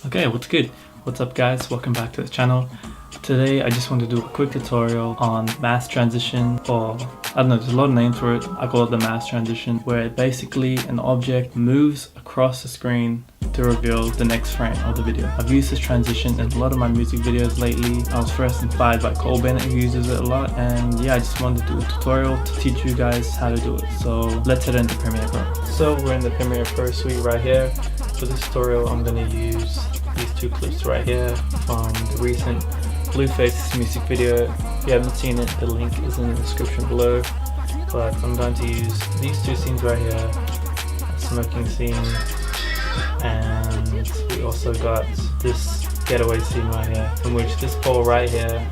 Okay, what's good? What's up guys? Welcome back to the channel. Today I just want to do a quick tutorial on mask transition, or I don't know, there's a lot of names for it. I call it the mask transition, where basically an object moves across the screen to reveal the next frame of the video. I've used this transition in a lot of my music videos lately. I was first inspired by Cole Bennett, who uses it a lot, and yeah, I just wanted to do a tutorial to teach you guys how to do it. So let's head into Premiere Pro. So we're in the Premiere Pro suite right here. For this tutorial I'm going to use these two clips right here from the recent Blueface music video. If you haven't seen it, the link is in the description below. But I'm going to use these two scenes right here, a smoking scene, and we also got this getaway scene right here, in which this pole right here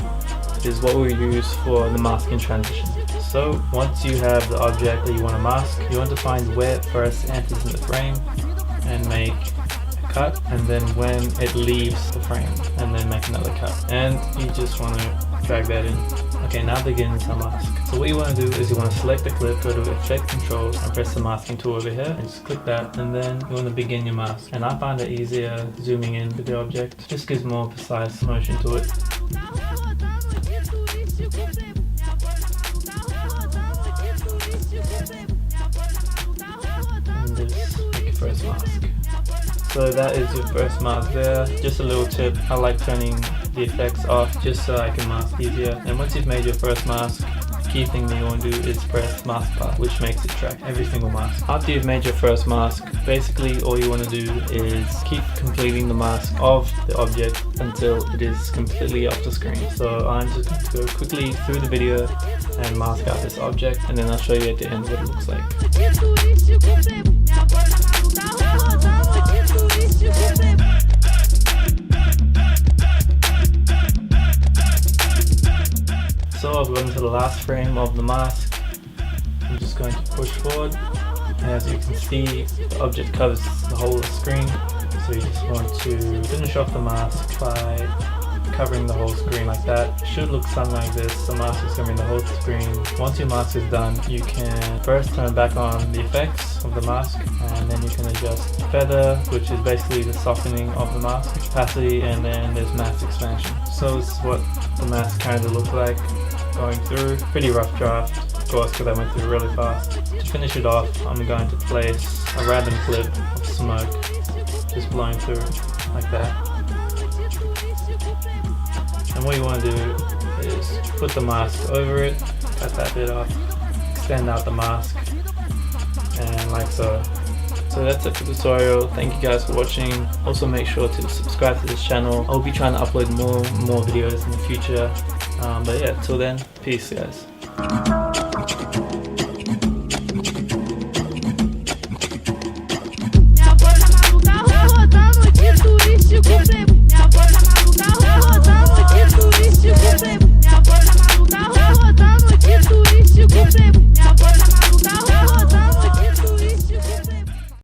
is what we use for the masking transition. So once you have the object that you want to mask, you want to find where it first enters in the frame and make a cut, and then when it leaves the frame and then make another cut, and you just want to drag that in. Okay, now begins the mask. So what you want to do is you want to select the clip, go to Effect Controls and press the masking tool over here and just click that, and then you want to begin your mask. And I find it easier zooming in with the object, just gives more precise motion to it. And just make your first mask. So that is your first mask there. Just a little tip, I like turning the effects off just so I can mask easier. And once you've made your first mask, the key thing that you want to do is press mask bar, which makes it track every single mask. After you've made your first mask, basically all you want to do is keep completing the mask of the object until it is completely off the screen. So I'm just going to go quickly through the video and mask out this object, and then I'll show you at the end what it looks like. So I've gotten to the last frame of the mask. I'm just going to push forward, and as you can see, the object covers the whole of the screen. So you just want to finish off the mask by covering the whole screen like that. It should look something like this. The mask is covering the whole screen. Once your mask is done, you can first turn back on the effects of the mask, and then you can adjust feather, which is basically the softening of the mask, opacity, and then there's mask expansion. So this is what the mask kind of looks like going through. Pretty rough draft, of course, because I went through really fast. To finish it off, I'm going to place a random clip of smoke just blowing through like that. And what you want to do is put the mask over it, cut that bit off, extend out the mask, and like so. So that's it for the tutorial. Thank you guys for watching. Also make sure to subscribe to this channel. I'll be trying to upload more videos in the future. But yeah, till then, peace guys.